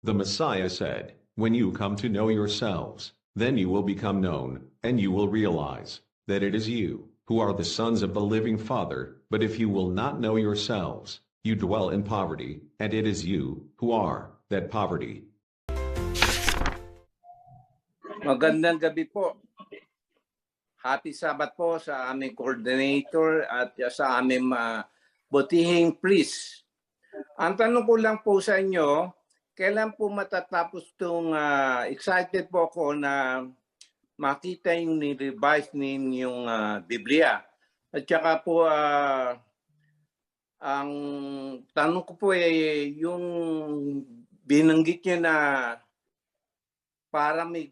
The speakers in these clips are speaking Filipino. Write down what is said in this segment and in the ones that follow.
The Messiah said, "When you come to know yourselves, then you will become known, and you will realize that it is you who are the sons of the living Father. But if you will not know yourselves, you dwell in poverty, and it is you who are that poverty." Magandang gabi po. Happy Sabbath po sa aming coordinator at sa aming butihing priest. Ang tanong ko lang po sa inyo, kailan po matatapos itong excited po ako na makita yung ni-revise ninyong Biblia. At saka po, ang tanong ko po yung binanggit niya na para may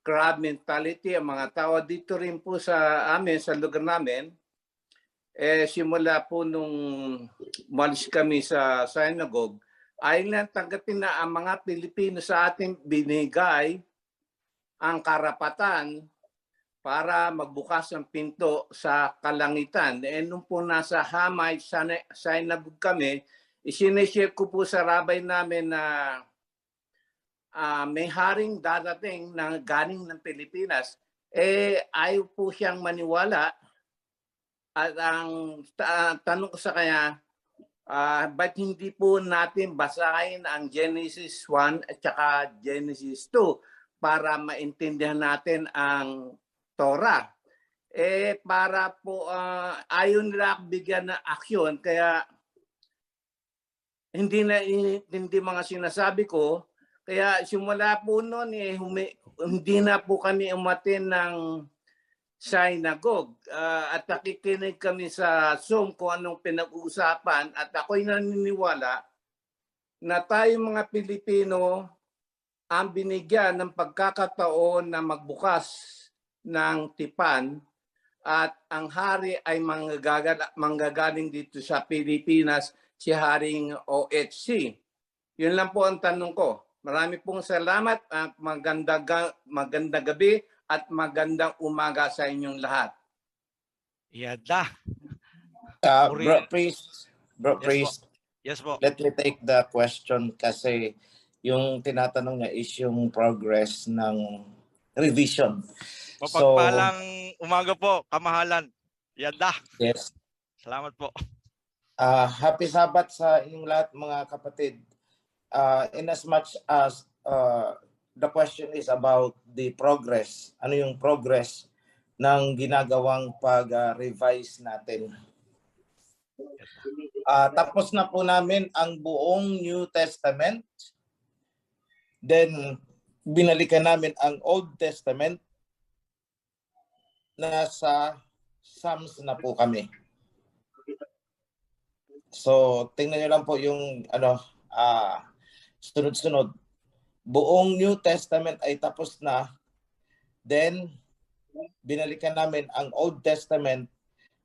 crab mentality ang mga tao dito rin po sa amin, sa lugar namin. Simula po nung umalis kami sa synagogue, ay lang tanggapin na ang mga Pilipino sa ating binigay ang karapatan para magbukas ng pinto sa kalangitan. Nung po nasa Hamay synagogue kami, isineshare ko po sa rabbi namin na may haring dadating na galing ng Pilipinas, ayaw po siyang maniwala. At ang tanong ko sa kanya, ba't hindi po natin basahin ang Genesis 1 at saka Genesis 2 para maintindihan natin ang Torah? Para po ayaw nila bigyan ng aksyon, kaya hindi mga sinasabi ko. Kaya simula po noon, hindi na po kami umatin ng synagogue. At nakikinig kami sa Zoom kung anong pinag-uusapan. At ako'y naniniwala na tayo mga Pilipino ang binigyan ng pagkakataon na magbukas ng tipan. At ang hari ay manggagaling dito sa Pilipinas, si Haring OHC. Yun lang po ang tanong ko. Marami pong salamat at magandang gabi at magandang umaga sa inyong lahat. Yada. Bro Priest. Yes po. Let me take the question kasi yung tinatanong niya is yung progress ng revision. Mapagpalang umaga po, kamahalan. Yada. Yes. Salamat po. Happy Sabbath sa inyong lahat mga kapatid. In as much as the question is about the progress, ano yung progress ng ginagawang pag-revise natin. Tapos na po namin ang buong New Testament. Then, binalikan namin ang Old Testament. Nasa Psalms na po kami. So, tingnan nyo lang po yung sunod-sunod. Buong New Testament ay tapos na. Then, binalikan namin ang Old Testament,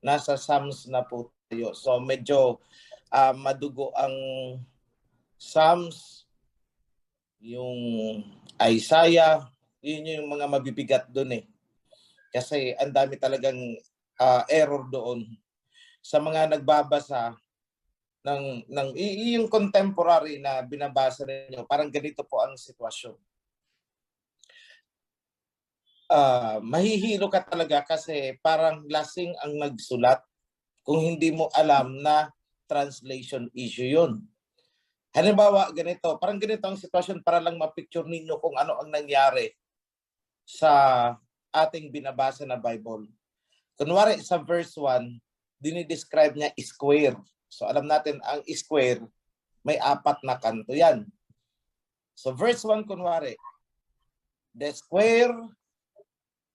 nasa Psalms na po tayo. So, medyo madugo ang Psalms, yung Isaiah, yun yung mga mabibigat doon eh. Kasi ang dami talagang error doon. Sa mga nagbabasa, yung contemporary na binabasa ninyo, parang ganito po ang sitwasyon. Mahihilo ka talaga kasi parang lasing ang nagsulat kung hindi mo alam na translation issue yun. Halimbawa, ganito, parang ganito ang sitwasyon para lang mapicture ninyo kung ano ang nangyari sa ating binabasa na Bible. Kunwari sa verse 1, dinidescribe niya square. So alam natin ang square, may 4 na kanto yan. So verse 1 kunwari, the square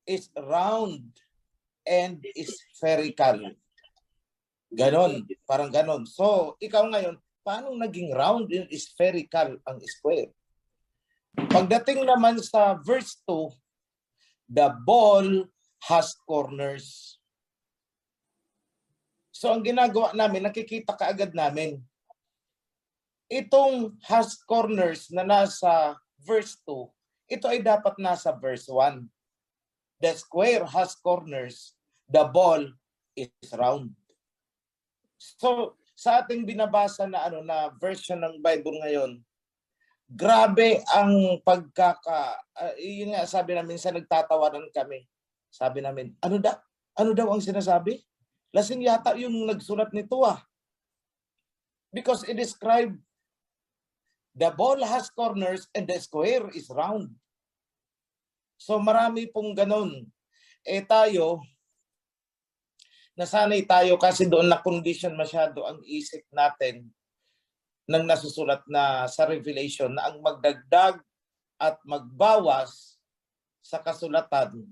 is round and spherical. Ganon, parang ganon. So ikaw ngayon, paano naging round and spherical ang square? Pagdating naman sa verse 2, the ball has corners. So ang ginagawa namin, nakikita kaagad namin, itong has corners na nasa verse 2, ito ay dapat nasa verse 1. The square has corners, the ball is round. So sa ating binabasa na na version ng Bible ngayon, Grabe ang yun nga sabi namin sa nagtatawanan kami. Sabi namin, ano daw ang sinasabi? Lasing yata yung nagsulat nito ah. Because it described the ball has corners and the square is round. So marami pong ganun. Tayo, nasanay tayo kasi doon na condition masyado ang isip natin nang nasusulat na sa Revelation na ang magdagdag at magbawas sa kasulatan,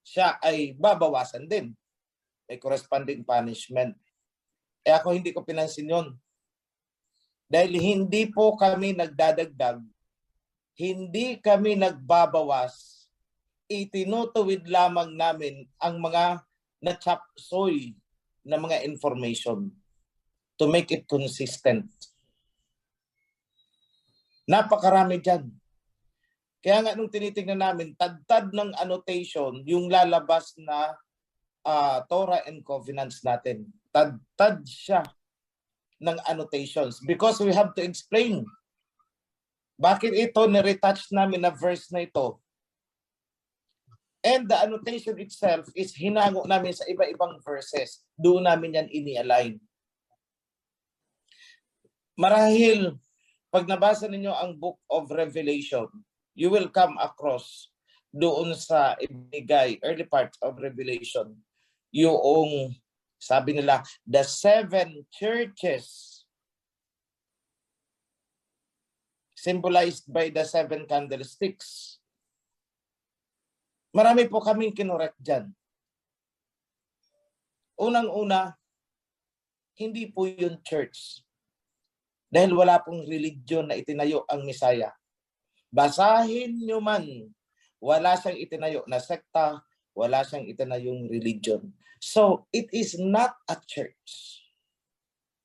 siya ay babawasan din. May corresponding punishment. Ako hindi ko pinansin yun. Dahil hindi po kami nagdadagdag, hindi kami nagbabawas, itinutuwid lamang namin ang mga na-chapsoy na mga information to make it consistent. Napakarami dyan. Kaya nga nung tinitingnan namin, tad-tad ng annotation, yung lalabas na Torah and Covenants natin. Tad-tad siya ng annotations because we have to explain bakit ito niretouch namin na verse na ito. And the annotation itself is hinango namin sa iba-ibang verses. Doon namin yan ini-align. Marahil, pag nabasa ninyo ang Book of Revelation, you will come across doon sa ibigay, early part of Revelation, yung sabi nila, the 7 churches symbolized by the 7 candlesticks. Marami po kaming kinorek dyan. Unang-una, hindi po yun church. Dahil wala pong religion na itinayo ang Misaya. Basahin nyo man, wala siyang itinayo na sekta, wala siyang itinayong religion. So, it is not a church.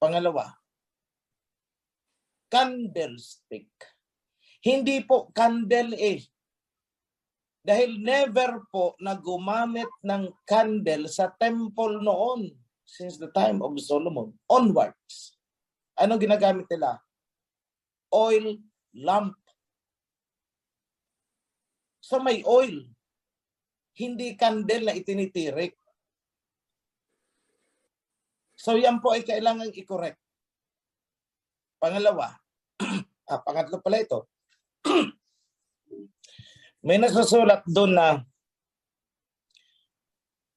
Pangalawa, candlestick. Hindi po candle Dahil never po na gumamit ng candle sa temple noon since the time of Solomon onwards. Ano ginagamit nila? Oil lamp. So may oil. Hindi candle na itinitirik. So yan po ay kailangan i-correct. Pangalawa, pangatlo pala ito. May nasusulat doon na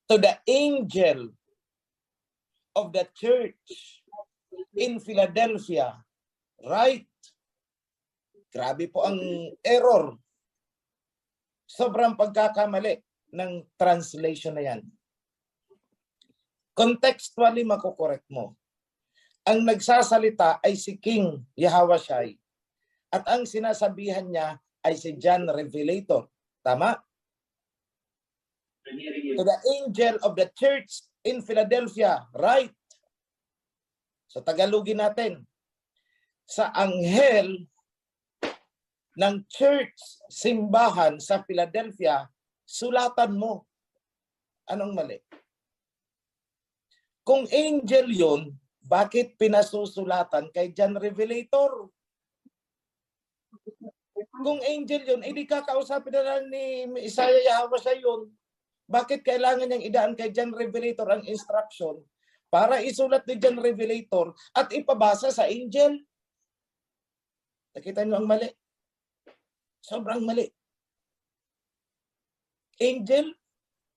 to the angel of the church in Philadelphia, right? Grabe po ang error. Sobrang pagkakamali ng translation na yan. Contextually, makukorek mo. Ang nagsasalita ay si King Yahweh at ang sinasabihan niya ay si John Revelator. Tama? To the angel of the church in Philadelphia, right? So Tagalogin natin. Sa anghel ng church simbahan sa Philadelphia, sulatan mo. Anong mali? Kung angel yon, bakit pinasusulatan kay John Revelator? Kung angel yun, di kakausapin na lang ni Isaiah Yahweh sa yun. Bakit kailangan niyang idaan kay John Revelator ang instruction para isulat ni John Revelator at ipabasa sa angel? Nakita niyo ang mali? Sobrang mali. Angel,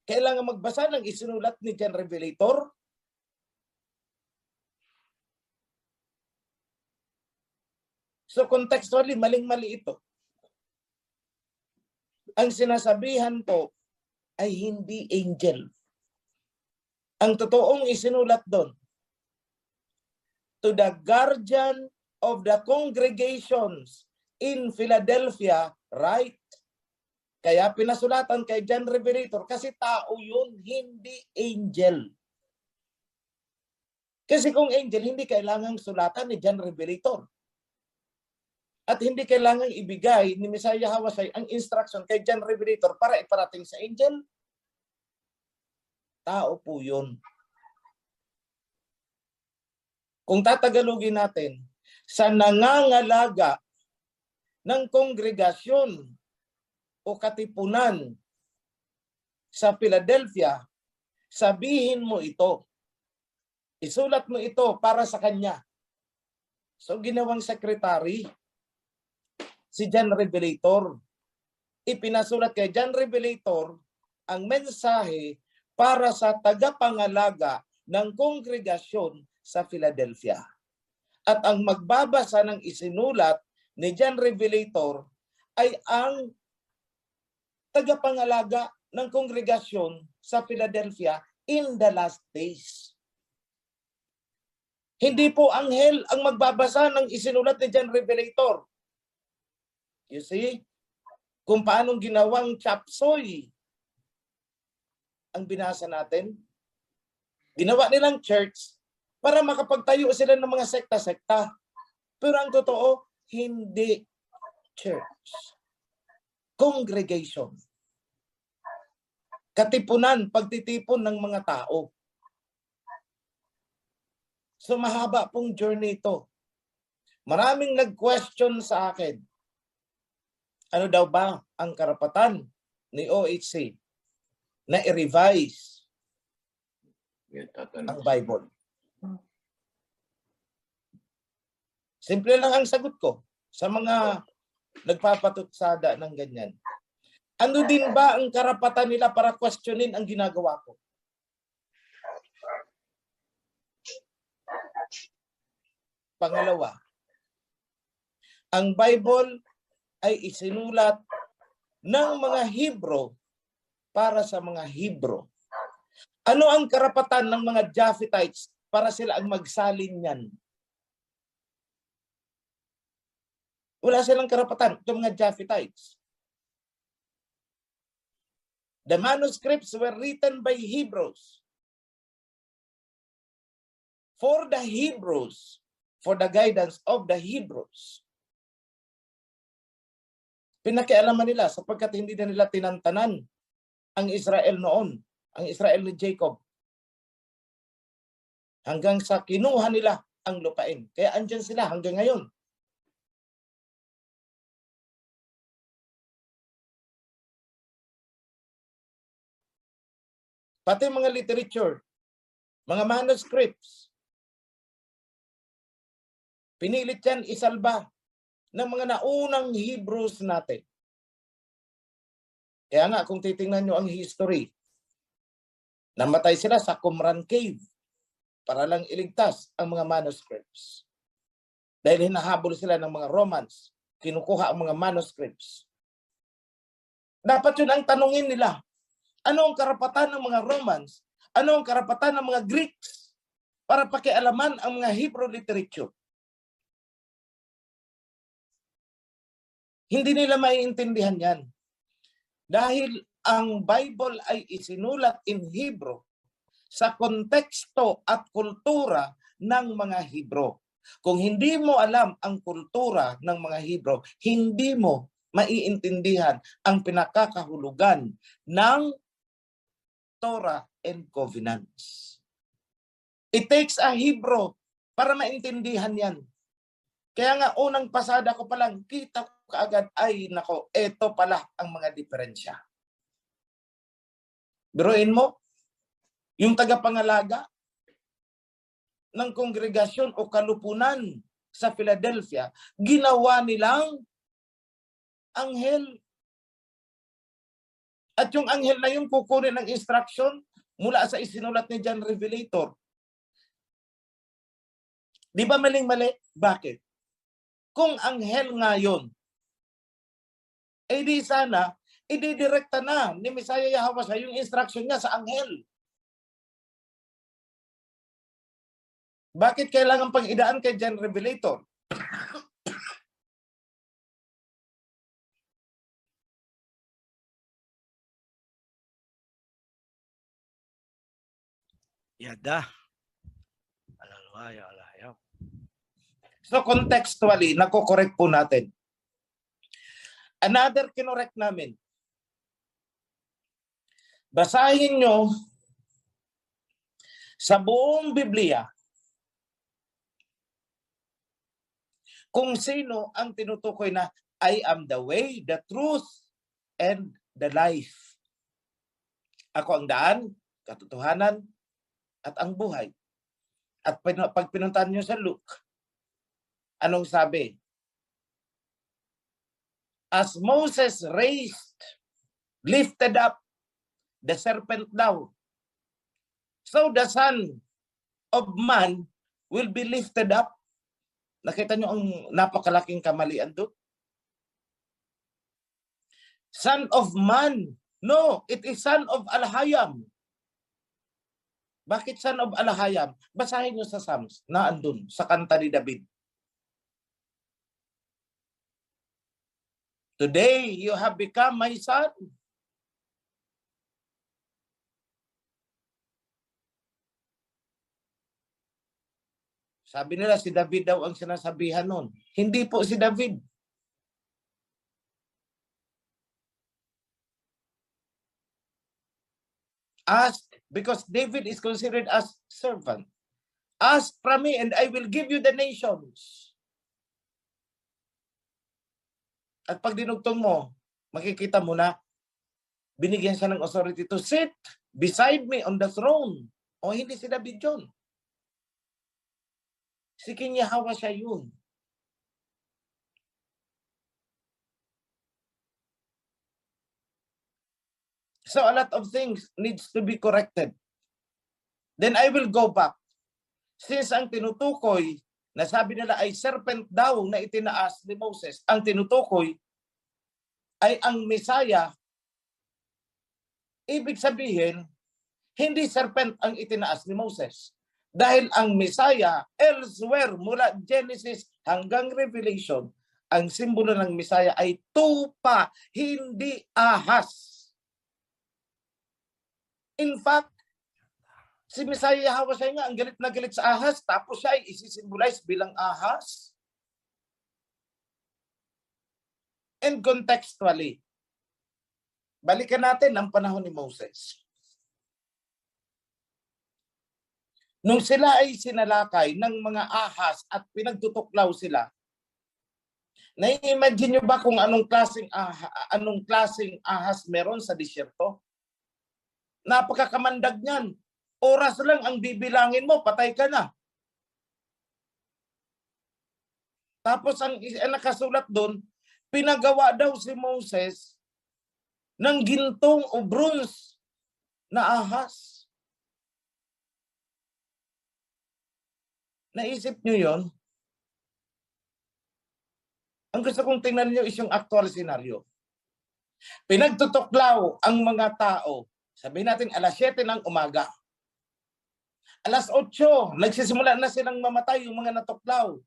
kailangan magbasa ng isinulat ni John Revelator? So contextually, maling-mali ito. Ang sinasabihan po ay hindi angel. Ang totoong isinulat doon, to the guardian of the congregations in Philadelphia, right? Kaya pinasulatan kay John Revelator kasi tao yun, hindi angel. Kasi kung angel, hindi kailangang sulatan ni John Revelator. At hindi kailangang ibigay ni Messiah Yahweh ang instruction kay John Revelator para iparating sa angel. Tao po yun. Kung tatagalogin natin, sa nangangalaga ng kongregasyon o katipunan sa Philadelphia, sabihin mo ito. Isulat mo ito para sa kanya. So ginawang secretary, si John Revelator. Ipinasulat kay John Revelator ang mensahe para sa tagapangalaga ng kongregasyon sa Philadelphia. At ang magbabasa ng isinulat ni John Revelator ay ang tagapangalaga ng kongregasyon sa Philadelphia in the last days. Hindi po anghel ang magbabasa ng isinulat ni John Revelator. You see? Kung paanong ginawang chapsoy ang binasa natin. Ginawa nilang church para makapagtayo sila ng mga sekta-sekta. Pero ang totoo, hindi church. Congregation. Katipunan, pagtitipon ng mga tao. So mahaba pong journey ito. Maraming nag-question sa akin. Ano daw ba ang karapatan ni OHC na i-revise ang Bible? Simple lang ang sagot ko sa mga nagpapatutsada ng ganyan. Ano din ba ang karapatan nila para questionin ang ginagawa ko? Pangalawa, ang Bible ay isinulat ng mga Hebro para sa mga Hebro. Ano ang karapatan ng mga Japhetites para sila ang magsalin niyan? Wala silang karapatan, itong mga Japhetites. The manuscripts were written by Hebrews. For the Hebrews, for the guidance of the Hebrews. Pinakialaman nila sapagkat hindi na nila tinantanan ang Israel noon, ang Israel ni Jacob. Hanggang sa kinuha nila ang lupain. Kaya andyan sila hanggang ngayon. Pati mga literature, mga manuscripts, pinilit yan isalba ng mga naunang Hebrews natin. Kaya nga, kung titingnan nyo ang history, namatay sila sa Qumran Cave para lang iligtas ang mga manuscripts. Dahil hinahabol sila ng mga Romans, kinukuha ang mga manuscripts. Dapat yun ang tanungin nila. Ano ang karapatan ng mga Romans? Ano ang karapatan ng mga Greeks para pakialaman ang mga Hebrew literature? Hindi nila maiintindihan yan. Dahil ang Bible ay isinulat in Hebrew sa konteksto at kultura ng mga Hebrew. Kung hindi mo alam ang kultura ng mga Hebrew, hindi mo maiintindihan ang pinakakahulugan ng Torah and Covenants. It takes a Hebrew para maintindihan yan. Kaya nga unang pasada ko pa lang, kita ko kaagad, ay nako, eto pala ang mga diferensya. Biruin mo, yung tagapangalaga ng kongregasyon o kalupunan sa Philadelphia, ginawa nilang anghel. At yung anghel na yun kukunin ng instruction mula sa isinulat ni John Revelator. Di ba maling-mali? Bakit? Kung anghel nga yun, eh di sana, ididirekta na ni Messiah Yahweh sa yung instruction niya sa anghel. Bakit kailangan pang idaan kay John Revelator? Yada. Alalwaya, alayaw. So contextually, nako-correct po natin. Another kinorek namin. Basahin nyo sa buong Biblia kung sino ang tinutukoy na I am the way, the truth, and the life. Ako ang daan, katotohanan, at ang buhay. At pag pinuntahan nyo sa Luke, anong sabi? As Moses raised, lifted up the serpent down, so the Son of Man will be lifted up. Nakita nyo ang napakalaking kamalian doon? Son of Man. No, it is Son of Al-Hayam. Bakit Son of Al-Hayam? Basahin nyo sa Psalms na andun, sa kanta ni David. Today, you have become my son. Sabi nila, si David daw ang sinasabihan nun. Hindi po si David. Ask, because David is considered as servant. Ask from me and I will give you the nations. At pag dinugtong mo, makikita mo na binigyan siya ng authority to sit beside me on the throne. O hindi si David yun. Si King Yahweh siya yun. So a lot of things needs to be corrected. Then I will go back. Since ang tinutukoy na sabi nila ay serpent daw na itinaas ni Moses, ang tinutukoy ay ang Messiah, ibig sabihin, hindi serpent ang itinaas ni Moses. Dahil ang Messiah, elsewhere, mula Genesis hanggang Revelation, ang simbolo ng Messiah ay tupa, hindi ahas. In fact, si Messiah Yahweh siya nga, ang galit na galit sa ahas, tapos siya ay isisimbolize bilang ahas. And contextually, balikan natin ang panahon ni Moses. Nung sila ay sinalakay ng mga ahas at pinagtutuklaw sila, nai-imagine nyo ba kung anong klaseng ahas meron sa disyerto? Napakakamandag niyan. Oras lang ang bibilangin mo, patay ka na. Tapos ang nakasulat doon, pinagawa daw si Moses ng gintong o bronze na ahas. Naisip nyo yon? Ang gusto kong tingnan nyo is yung actual scenario. Pinagtutuklaw ang mga tao. Sabihin natin alas 7 ng umaga. Alas 8, nagsisimula na silang mamatay yung mga natuklaw.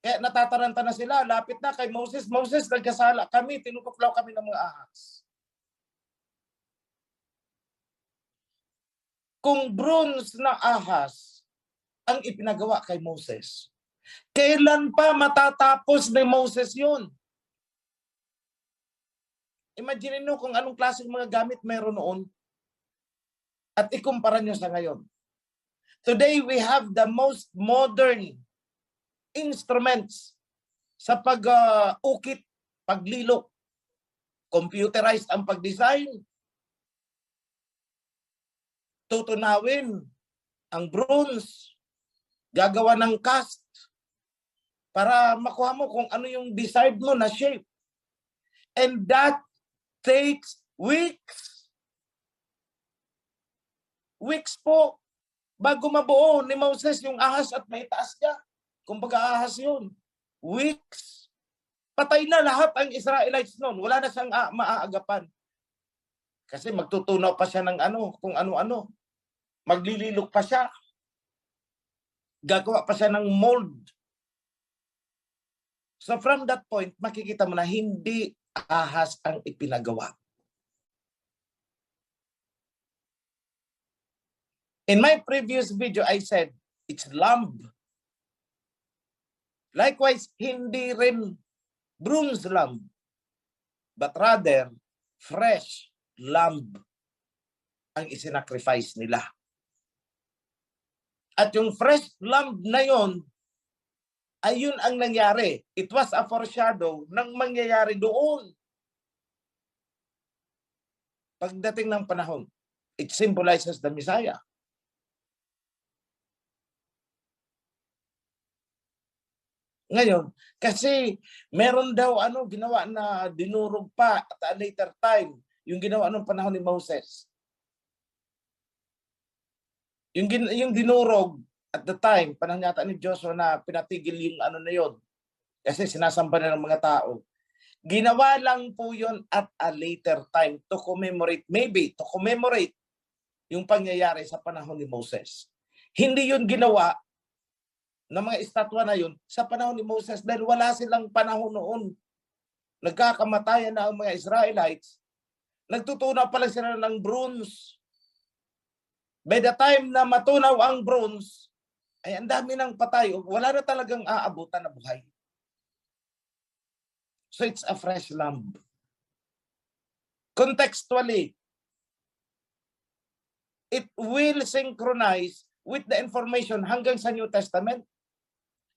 Kaya natataranta na sila, lapit na kay Moses. Moses, nagkasala kami, tinutuklaw kami ng mga ahas. Kung bronze na ahas ang ipinagawa kay Moses, kailan pa matatapos ni Moses yun? Imagine nyo kung anong klaseng mga gamit meron noon at ikumpara nyo sa ngayon. Today, we have the most modern instruments sa pag-ukit, paglilok. Computerized ang pag-design. Tutunawin ang bronze. Gagawa ng cast para makuha mo kung ano yung desired mo na shape. And that takes weeks. Weeks po bago mabuo ni Moses yung ahas at maitaas niya. Kumbaga ahas yun. Weeks. Patay na lahat ang Israelites noon. Wala na siyang maaagapan. Kasi magtutunaw pa siya ng kung ano-ano. Maglililok pa siya. Gagawa pa siya ng mold. So from that point, makikita mo na hindi ahas ang ipinagawa. In my previous video, I said, it's lamb. Likewise, hindi rin bronze lamb, but rather, fresh lamb ang isinacrifice nila. At yung fresh lamb na yon, Ayun ang nangyari. It was a foreshadow ng mangyayari doon. Pagdating ng panahon, it symbolizes the Messiah. Ngayon, kasi meron daw ginawa na dinurog pa at a later time, yung ginawa ng panahon ni Moses. Yung dinurog at the time, panahon yata ni Joshua na pinatigil yung na yun. Kasi sinasamba na ng mga tao. Ginawa lang po yun at a later time to commemorate, maybe to commemorate yung pangyayari sa panahon ni Moses. Hindi yun ginawa ng mga estatwa na yun sa panahon ni Moses dahil wala silang panahon noon. Nagkakamatayan na ang mga Israelites. Nagtutunaw pala sila ng bronze. By the time na matunaw ang bronze, ay ang dami ng patay. Wala na talagang aabutan na buhay. So it's a fresh lamb. Contextually, it will synchronize with the information hanggang sa New Testament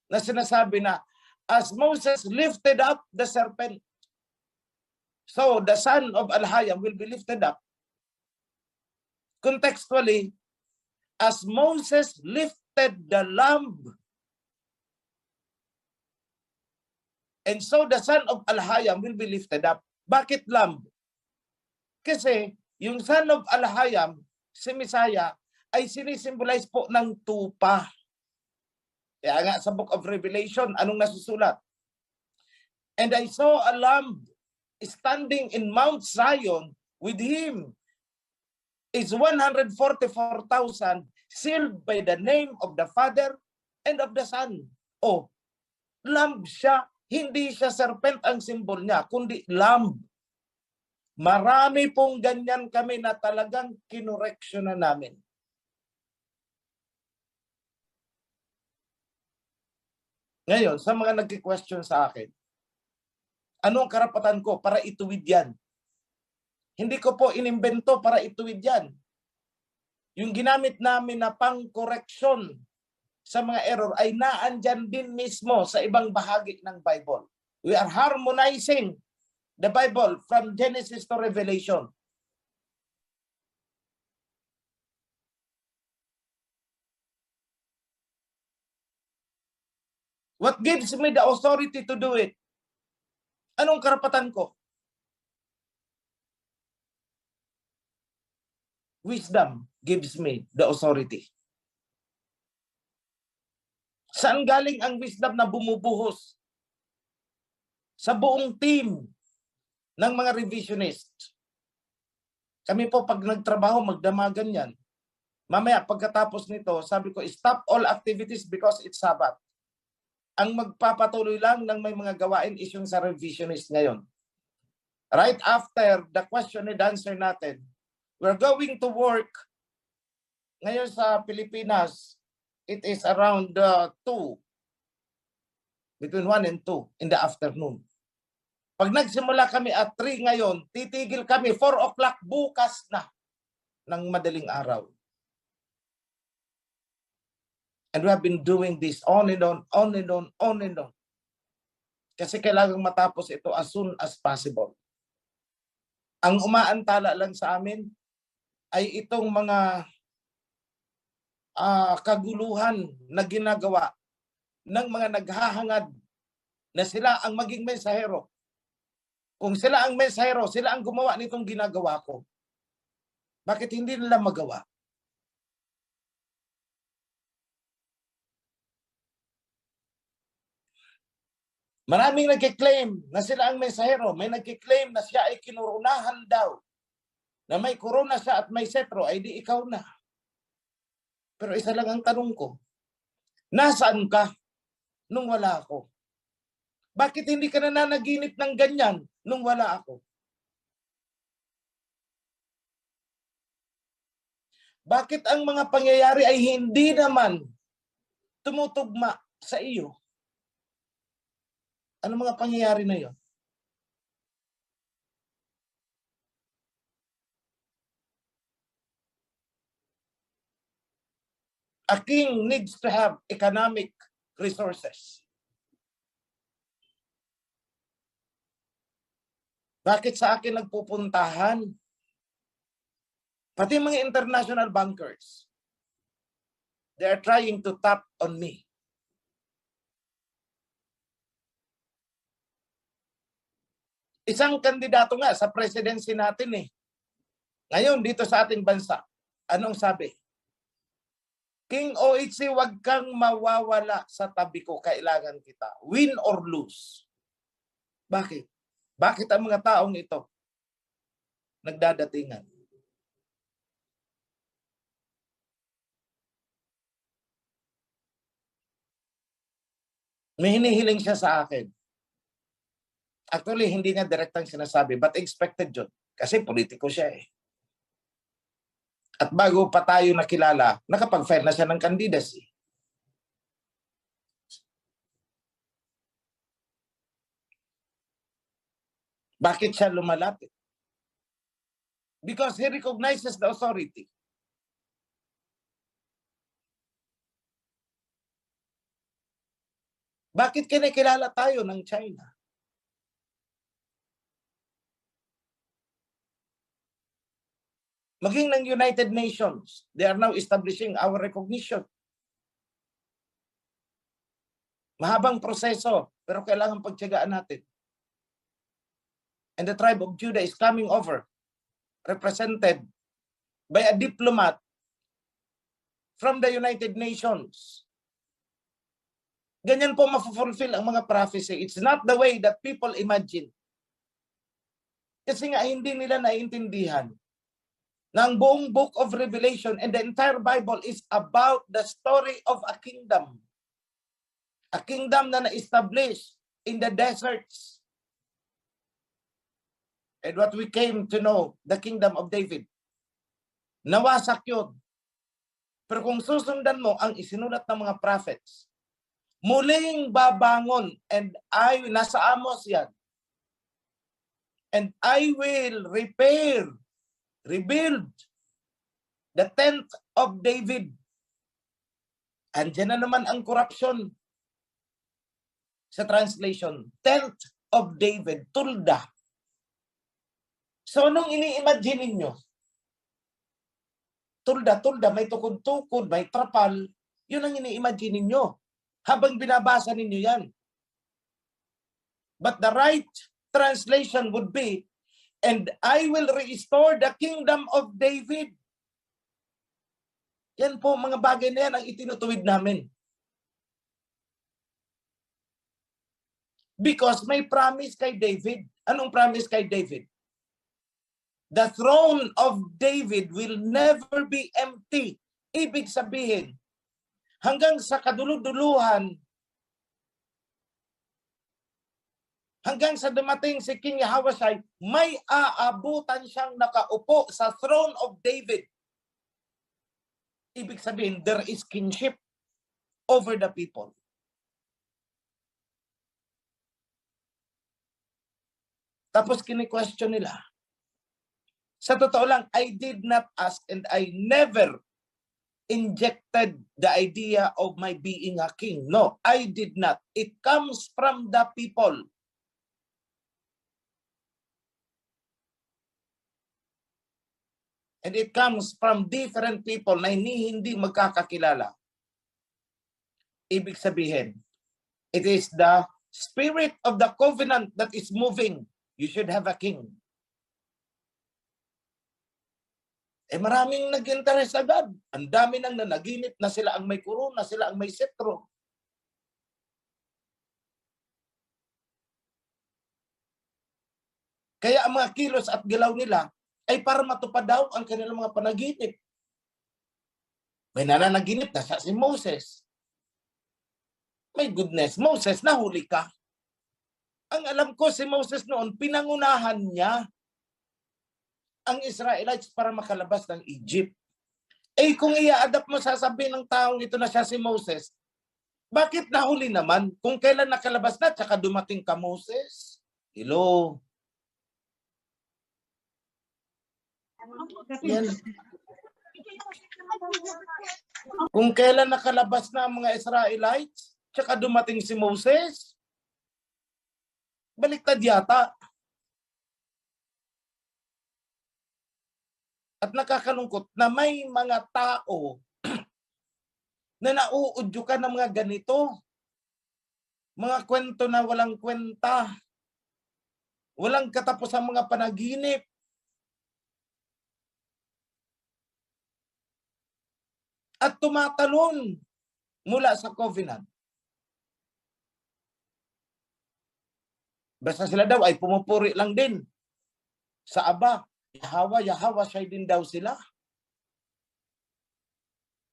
na sinasabi na as Moses lifted up the serpent, so the son of Al-Hayam will be lifted up. Contextually, as Moses lifted the lamb, and so the son of Al-Hayam will be lifted up. Bakit lamb? Kasi yung son of Al-Hayam, si Messiah, ay sinisimbolize po ng tupa. Kaya nga sa Book of Revelation, anong nasusulat? And I saw a lamb standing in Mount Zion, with him is 144,000 sealed by the name of the Father and of the Son. Oh, lamb siya. Hindi siya serpent ang symbol niya, kundi lamb. Marami pong ganyan kami na talagang kinoreksyon na namin. Ngayon, sa mga nagki-question sa akin, anong karapatan ko para ituwid yan? Hindi ko po inimbento para ituwid yan. Yung ginamit namin na pang-correction sa mga error ay naandyan din mismo sa ibang bahagi ng Bible. We are harmonizing the Bible from Genesis to Revelation. What gives me the authority to do it? Anong karapatan ko? Wisdom gives me the authority. Saan galing ang wisdom na bumubuhos? Sa buong team ng mga revisionists. Kami po pag nagtrabaho, magdamagan yan. Mamaya pagkatapos nito, sabi ko, stop all activities because it's Sabbath. Ang magpapatuloy lang ng may mga gawain is yung sa revisionist ngayon. Right after the question and answer natin, we're going to work. Ngayon sa Pilipinas, it is around 2. Between 1 and 2 in the afternoon. Pag nagsimula kami at 3 ngayon, titigil kami 4 o'clock bukas na ng madaling araw. And we have been doing this on and on, on and on, on and on. Kasi kailangang matapos ito as soon as possible. Ang umaantala lang sa amin ay itong mga kaguluhan na ginagawa ng mga naghahangad na sila ang maging mensahero. Kung sila ang mensahero, sila ang gumawa nitong ginagawa ko. Bakit hindi nila magawa? Maraming nagkiklaim na sila ang mensahero. May nagkiklaim na siya ay kinurunahan daw. Na may corona siya at may setro, ay di ikaw na. Pero isa lang ang tanong ko. Nasaan ka nung wala ako? Bakit hindi ka nananaginip ng ganyan nung wala ako? Bakit ang mga pangyayari ay hindi naman tumutugma sa iyo? Ano mga pangyayari na yon? A king needs to have economic resources. Bakit sa akin nagpupuntahan? Pati mga international bankers, they are trying to tap on me. Isang kandidato nga sa presidency natin eh. Ngayon, dito sa ating bansa, anong sabi? King OHC, wag kang mawawala sa tabi ko, kailangan kita. Win or lose. Bakit? Bakit ang mga taong ito nagdadatingan? May hinihiling siya sa akin. Actually, hindi niya direktang sinasabi, but expected yun. Kasi politiko siya eh. At bago pa tayo nakilala, nakapag-file na siya ng candidacy. Bakit siya lumalapit? Because he recognizes the authority. Bakit kinikilala tayo ng China? Maging ng United Nations, they are now establishing our recognition. Mahabang proseso, pero kailangan pagtiyagaan natin. And the tribe of Judah is coming over, represented by a diplomat from the United Nations. Ganyan po mafulfill ang mga prophecy. It's not the way that people imagine. Kasi nga hindi nila naiintindihan na ang buong book of Revelation and the entire Bible is about the story of a kingdom. A kingdom na na-establish in the deserts. And what we came to know, the kingdom of David. Nawasak yun. Pero kung susundan mo ang isinulat ng mga prophets, muling babangon, and nasa Amos yan. And I will rebuild the tent of David. Andiyan na naman ang corruption sa translation. Tent of David, tulda. So, anong ini-imagine ninyo? Tulda, may tukod-tukod, may trapal. Yun ang ini-imagine ninyo habang binabasa ninyo yan. But the right translation would be, and I will restore the kingdom of David. Yan po, mga bagay na yan ang itinutuwid namin. Because may promise kay David. Anong promise kay David? The throne of David will never be empty. Ibig sabihin, hanggang sa kaduluduluhan, hanggang sa dumating si King Ahasuerus, may aabutan siyang nakaupo sa throne of David. Ibig sabihin, there is kingship over the people. Tapos kini-question nila. Sa totoo lang, I did not ask and I never injected the idea of my being a king. No, I did not. It comes from the people. And it comes from different people na hindi magkakakilala. Ibig sabihin, it is the spirit of the covenant that is moving. You should have a king. Maraming nag-interest agad. Ang dami nang nanaginip na sila ang may korona, sila ang may sentro. Kaya ang mga kilos at galaw nila ay para matupad daw ang kanilang mga panaginip. May nananaginip na si Moses. My goodness, Moses, nahuli ka. Ang alam ko si Moses noon, pinangunahan niya ang Israelites para makalabas ng Egypt. Kung i-adapt mo, sasabihin ng taong ito na siya si Moses, bakit nahuli naman? Kung kailan nakalabas na, tsaka dumating ka, Moses? Hello? Yan. Kung kailan nakalabas na ang mga Israelites, tsaka dumating si Moses, baliktad yata. at nakakalungkot na may mga tao na nauudyukan ng mga ganito. Mga kwento na walang kwenta. Walang katapusang mga panaginip. At tumatalon mula sa covenant. Basta sila daw ay pumupuri lang din sa Aba. Yahweh, siya din daw sila.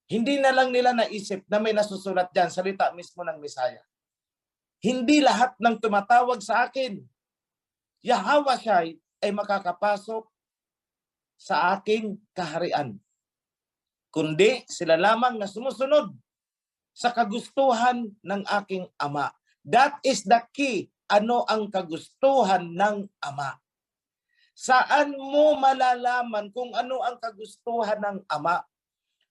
Hindi na lang nila naisip na may nasusulat dyan, salita mismo ng Messiah. Hindi lahat ng tumatawag sa akin, Yahweh siya ay makakapasok sa aking kaharian. Kundi sila lamang na sumusunod sa kagustuhan ng aking Ama. That is the key. Ano ang kagustuhan ng Ama? Saan mo malalaman kung ano ang kagustuhan ng Ama?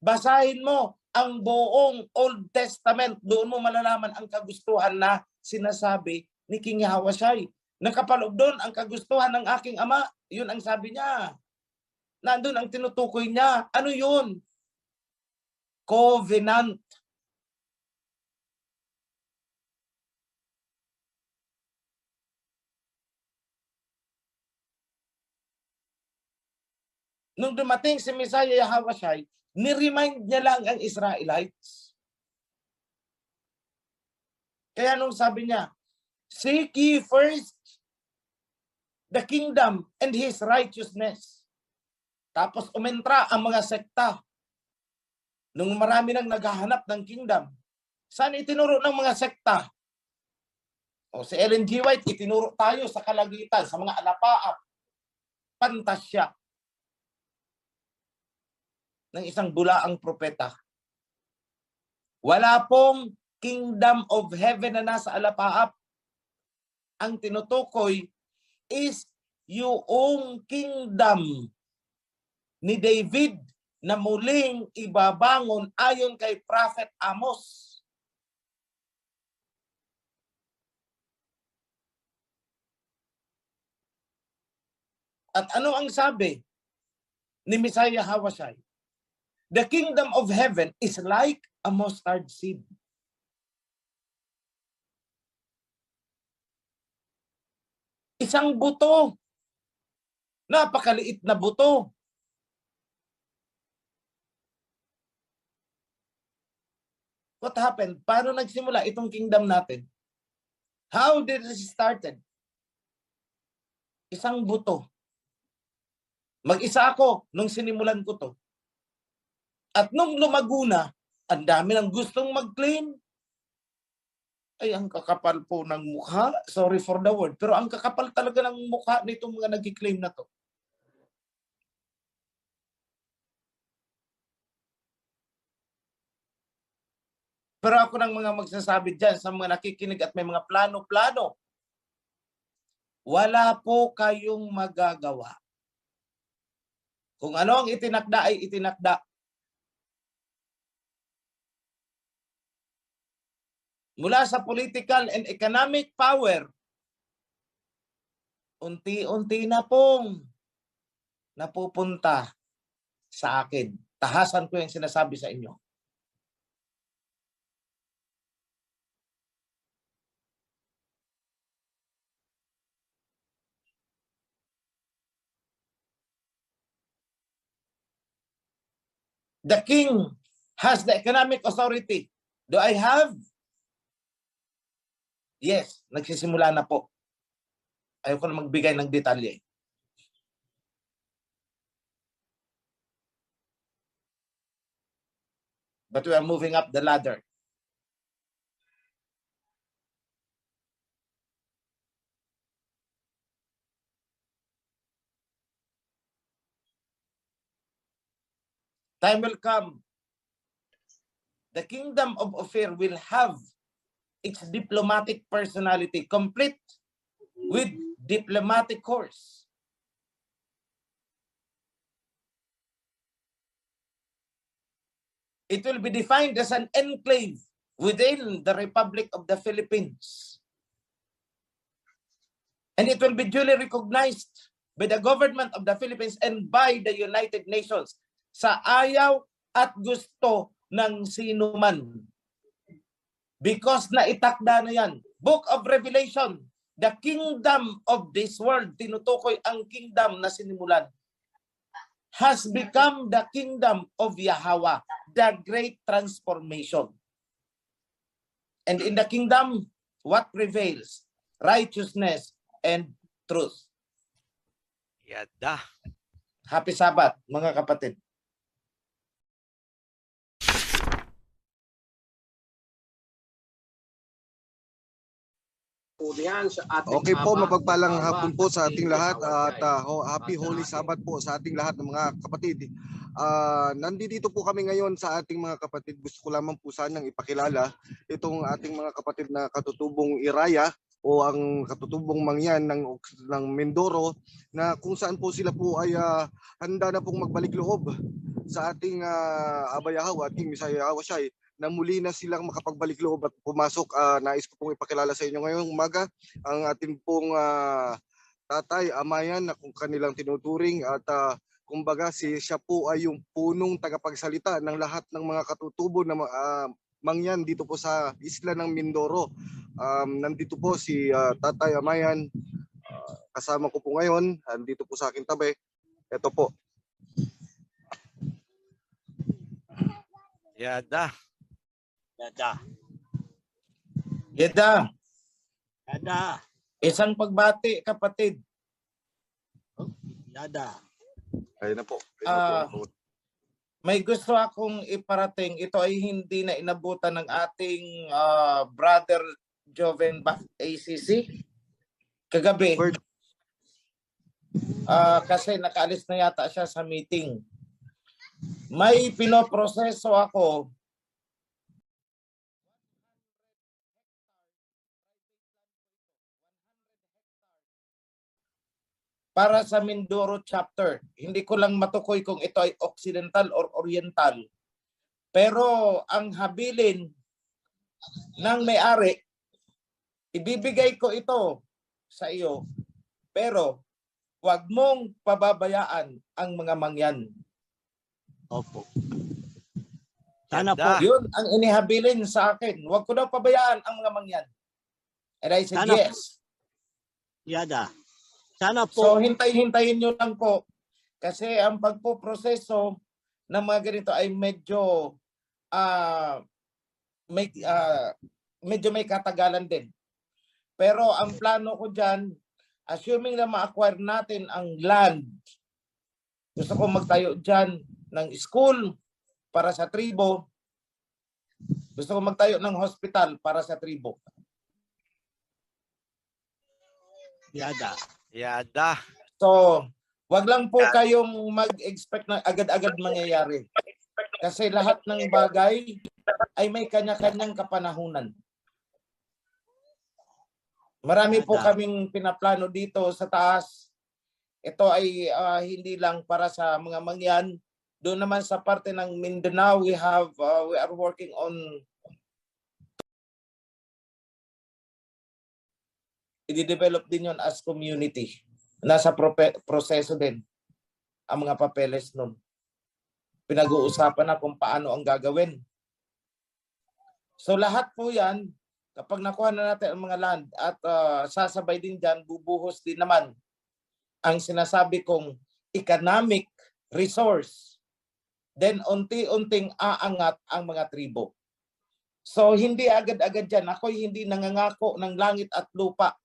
Basahin mo ang buong Old Testament. Doon mo malalaman ang kagustuhan na sinasabi ni King Yahushua. Nakapaloob doon ang kagustuhan ng aking Ama. Yun ang sabi niya. Nandun ang tinutukoy niya. Ano yun? Covenant. Nung dumating si Messiah Yahushua, ni-remind niya lang ang Israelites. Kaya nung sabi niya, seek ye first the kingdom and His righteousness. Tapos umentra ang mga sekta. Nung marami nang naghahanap ng kingdom, saan itinuro ng mga sekta? O si Ellen G. White, itinuro tayo sa kalagitan, sa mga alapaap, pantasya ng isang bulaang propeta. Wala pong kingdom of heaven na nasa alapaap. Ang tinutukoy is yung kingdom ni David na muling ibabangon ayon kay Prophet Amos. At ano ang sabi ni Messiah Yahushua? The kingdom of heaven is like a mustard seed. Isang buto. Napakaliit na buto. What happened? Paano nagsimula itong kingdom natin? How did it started? Isang buto. Mag-isa ako nung sinimulan ko to. At nung lumago na, ang dami ng gustong mag-claim. Ay, ang kakapal po ng mukha. Sorry for the word. Pero ang kakapal talaga ng mukha nitong mga nag-claim na to. Pero ako ng mga magsasabi dyan sa mga nakikinig at may mga plano-plano, wala po kayong magagawa. Kung ano ang itinakda ay itinakda. Mula sa political and economic power, unti-unti na pong napupunta sa akin. Tahasan ko yung sinasabi sa inyo. The king has the economic authority. Do I have? Yes, nagsisimula na po. Ayoko na magbigay ng detalye. But we are moving up the ladder. Time will come. The kingdom of Ophir will have its diplomatic personality complete with diplomatic course. It will be defined as an enclave within the Republic of the Philippines. And it will be duly recognized by the government of the Philippines and by the United Nations sa ayaw at gusto ng sino man. Because naitakda na yan. Book of Revelation, the kingdom of this world, tinutukoy ang kingdom na sinimulan, has become the kingdom of Yahweh, the great transformation. And in the kingdom, what prevails? Righteousness and truth. Yada. Happy Sabbath, mga kapatid. Okay po, mapagpalang hapon po sa ating lahat at happy Holy Sabbath po sa ating lahat ng mga kapatid. Nandito po kami ngayon sa ating mga kapatid. Gusto ko lamang po sanang ipakilala itong ating mga kapatid na katutubong Iraya o ang katutubong mangyan ng Mindoro, na kung saan po sila po ay handa na pong magbalik loob sa ating Abayahaw, ating Misayahaw Siyay, na muli na silang makapagbalik loob at pumasok. Nais ko pong ipakilala sa inyo ngayong umaga ang ating pong tatay, Amayan, na kung kanilang tinuturing at kumbaga siya po ay yung punong tagapagsalita ng lahat ng mga katutubo na mangyan dito po sa isla ng Mindoro. Nandito po si Tatay Amayan, kasama ko po ngayon, nandito po sa aking tabi. Ito po. Yada. Yada. Yeda, Yada. isang pagbati, kapatid. Yada. Ayun na po. May gusto akong iparating. Ito ay hindi na inabutan ng ating brother Joven ACC kagabi. Kasi nakaalis na yata siya sa meeting. May pinoproseso ako para sa Mindoro chapter. Hindi ko lang matukoy kung ito ay Occidental or Oriental. Pero ang habilin ng may-ari, ibibigay ko ito sa iyo. Pero huwag mong pababayaan ang mga mangyan. Opo. Sana po. Yada. Yun ang inihabilin sa akin. Huwag ko daw pabayaan ang mga mangyan. And I said, Sana po. yes. Yada. Sana po. So hintay-hintayin nyo lang po. Kasi ang pagpoproseso ng mga ganito ay medyo may katagalan din. Pero ang plano ko dyan, assuming na ma-acquire natin ang land, gusto ko magtayo dyan ng school para sa tribo. Gusto ko magtayo ng hospital para sa tribo. Yada. Yada. So, wag lang po kayong mag-expect na agad-agad mangyayari. Kasi lahat ng bagay ay may kanya-kanyang kapanahunan. Marami po kaming pinaplano dito sa taas. Ito ay hindi lang para sa mga mangyan. Doon naman sa parte ng Mindanao, we are working on i-develop din yon as community. Nasa proseso din ang mga papeles nun. Pinag-uusapan na kung paano ang gagawin. So lahat po yan, kapag nakuha na natin ang mga land at sasabay din dyan, bubuhos din naman ang sinasabi kong economic resource. Then unti-unting aangat ang mga tribo. So hindi agad-agad dyan. Ako'y hindi nangangako ng langit at lupa.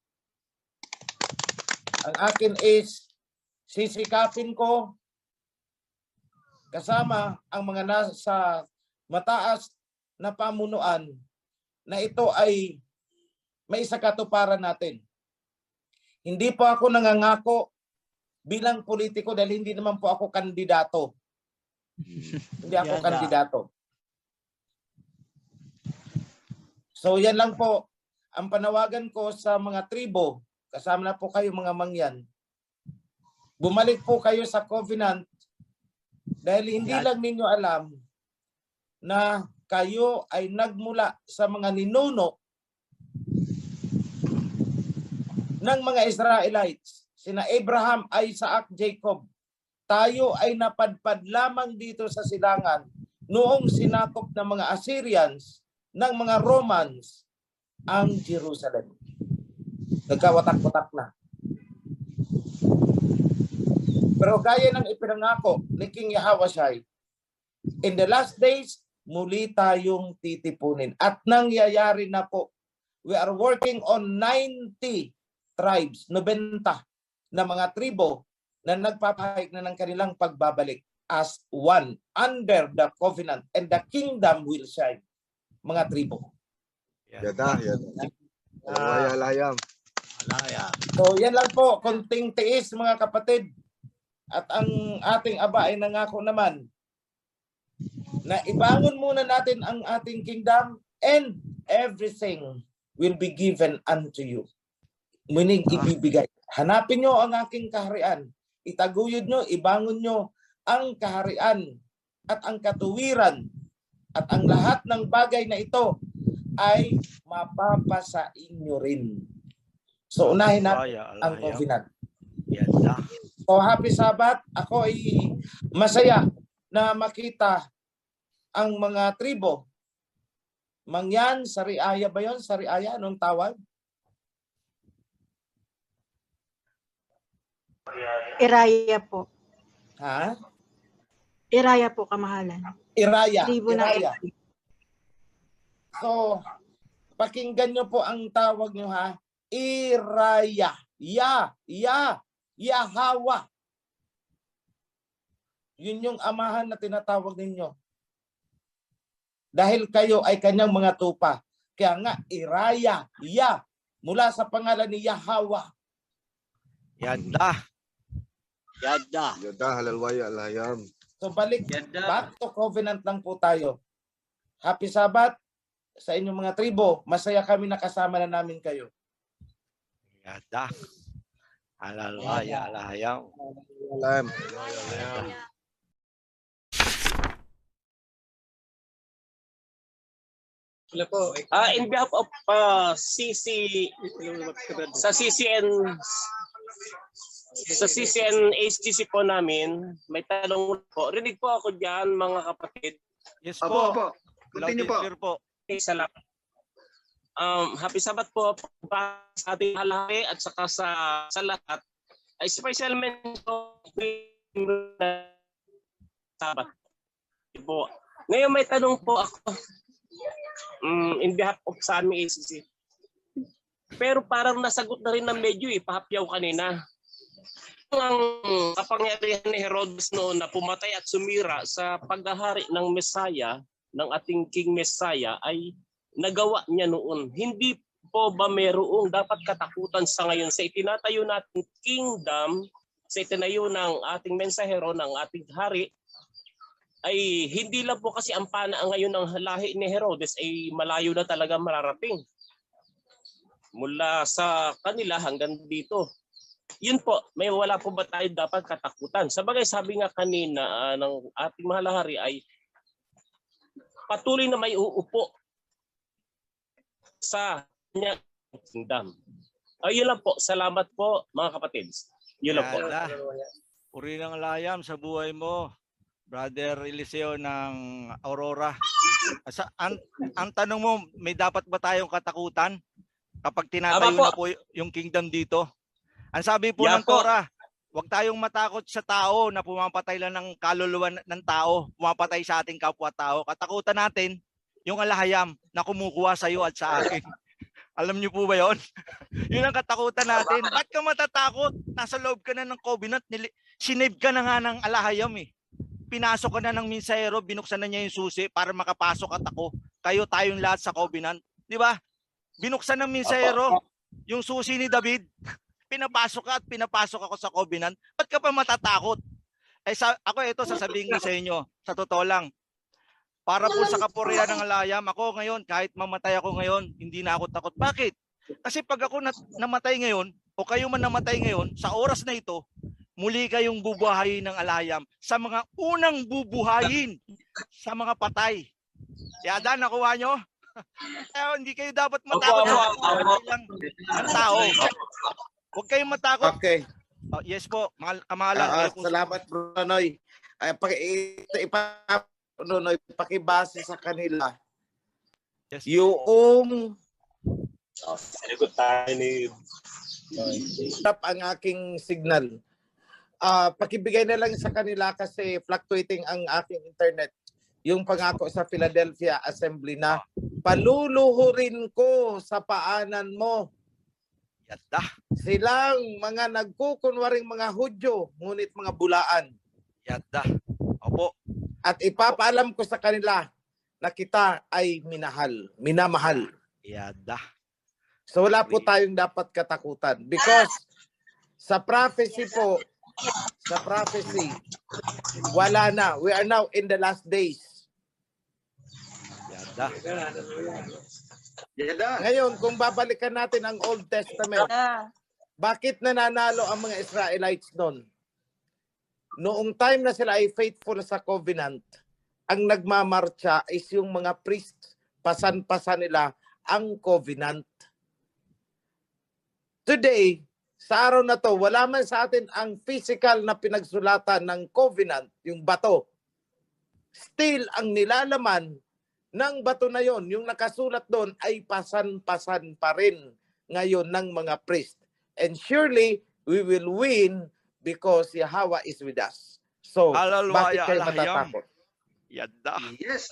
Ang akin is sisikapin ko kasama ang mga nasa mataas na pamunuan na ito ay may sakatuparan natin. Hindi po ako nangangako bilang politiko dahil hindi naman po ako kandidato. Hindi ako kandidato. So yan lang po ang panawagan ko sa mga tribo. Kasama na po kayo mga mangyan. Bumalik po kayo sa covenant dahil hindi lang ninyo alam na kayo ay nagmula sa mga ninuno ng mga Israelites sina Abraham, Isaac, Jacob. Tayo ay napadpad lamang dito sa silangan noong sinakop ng mga Assyrians, ng mga Romans, ang Jerusalem. Nagkawatak-watak na. Pero gaya ng ipinangako ni King Yahweh, in the last days, muli tayong titipunin. At nangyayari na po. We are working on 90 tribes, 90 na mga tribo na nagpapahayag na ng kanilang pagbabalik as one under the covenant, and the kingdom will shine. Mga tribo. Yada. Alayam. Alaya. So yan lang po, konting tiis mga kapatid. At ang ating Aba ay nangako naman na ibangon muna natin ang ating kingdom and everything will be given unto you. Meaning ibibigay. Hanapin nyo ang aking kaharian. Itaguyod nyo, ibangon nyo ang kaharian at ang katuwiran at ang lahat ng bagay na ito ay mapapasain nyo rin. So unahin natin ang covenant. Yada. So happy Sabbath. Ako ay masaya na makita ang mga tribo. Mangyan, Sariaya ba yun? Sariaya, anong tawag? Iraya po. Ha? Iraya po, kamahalan. Iraya. Tribo ng Iraya. Iraya. So, pakinggan nyo po ang tawag nyo ha. Iraya. Yahawa. Yun yung amahan na tinatawag ninyo. Dahil kayo ay kanyang mga tupa. Kaya nga, Iraya. Mula sa pangalan ni Yahawa. Yada. Yada. Yada, halalwaya, alayam. So balik, back to covenant lang po tayo. Happy Sabbath sa inyong mga tribo. Masaya kami nakasama na namin kayo. Yada. Alalaya, alayam. Alayam. In behalf of CC sa CCN HTC po namin, may tanong po. Rinig po ako diyan mga kapatid. Yes po. Opo. Continue po. Clear po. Salamat. Happy Sabbath po sa ating halahe at saka sa lahat. Ay special mention Sabbath po. Ngayon may tanong po ako. In behalf of sa aming ACC. Pero parang nasagot na rin ng medyo pahapyaw kanina. Ang kapangyarihan ni Herodes noon na pumatay at sumira sa paghahari ng Messiah, ng ating King Messiah, ay nagawa niya noon. Hindi po ba mayroong dapat katakutan sa ngayon sa itinatayo nating kingdom, sa itinayo ng ating mensahero, ng ating hari, ay hindi lang po kasi ang pana ngayon ng lahi ni Herodes ay malayo na talaga mararating. Mula sa kanila hanggang dito. Yun po, may wala po ba tayo dapat katakutan? Sabagay sabi nga kanina ng ating mahal na hari ay patuloy na may uupo sa kanyang kingdom. Yun lang po. Salamat po mga kapatid. Yun lang po. Yada. Puri ng alayam sa buhay mo. Brother Eliseo ng Aurora. Ang tanong mo, may dapat ba tayong katakutan kapag tinatayo na po yung kingdom dito? Ang sabi po ng Torah, huwag tayong matakot sa tao na pumapatay lang ng kaluluwa ng tao, pumapatay sa ating kapwa-tao. Katakutan natin yung alahayam na kumukuha sa iyo at sa akin. Alam niyo po ba yon? Yun ang katakutan natin. Ba't ka matatakot? Nasa loob ka na ng covenant, sinave ka na nga ng alahayam eh. Pinasok ka na ng minsahero, binuksan na niya yung susi para makapasok at ako. Kayo tayong lahat sa covenant. Di ba? Binuksan ng minsahero yung susi ni David. Pinapasok ka at pinapasok ako sa covenant. Ba't ka pa matatakot? Ako ito sasabihin ko sa inyo. Sa totoo lang. Para po sa kapurihan ng alayam, ako ngayon, kahit mamatay ako ngayon, hindi na ako takot. Bakit? Kasi pag ako namatay ngayon, o kayo man namatay ngayon, sa oras na ito, muli kayong bubuhayin ng alayam sa mga unang bubuhayin sa mga patay. Yada, nakuha nyo? Kaya hindi kayo dapat matakot ng tao. Huwag kayong matakot Oh, yes po, kamahalan. Kayo po. Salamat, Bro Noy. Noy, pakibase sa kanila. Yes. Yung Sagot tayo ni tap ang aking signal. Pakibigay na lang sa kanila kasi fluctuating ang aking internet. Yung pangako sa Philadelphia Assembly na paluluhurin ko sa paanan mo. Yada. Silang mga nagkukunwaring mga Hudyo, ngunit mga bulaan. Yada. Opo. At ipapaalam ko sa kanila na kita ay minamahal. Yada. So wala po tayong dapat katakutan. Because sa prophecy po, wala na. We are now in the last days. Yada. Ngayon, kung babalikan natin ang Old Testament, bakit nananalo ang mga Israelites noon? Noong time na sila ay faithful sa covenant, ang nagmamarcha is yung mga priests, pasan-pasan nila ang covenant. Today, sa araw na to, wala man sa atin ang physical na pinagsulatan ng covenant, yung bato. Still, ang nilalaman ng bato na yon, yung nakasulat doon, ay pasan-pasan pa rin ngayon ng mga priest. And surely, we will win because Yahweh is with us. So, bakit kayo matatakot? Yada. Yes.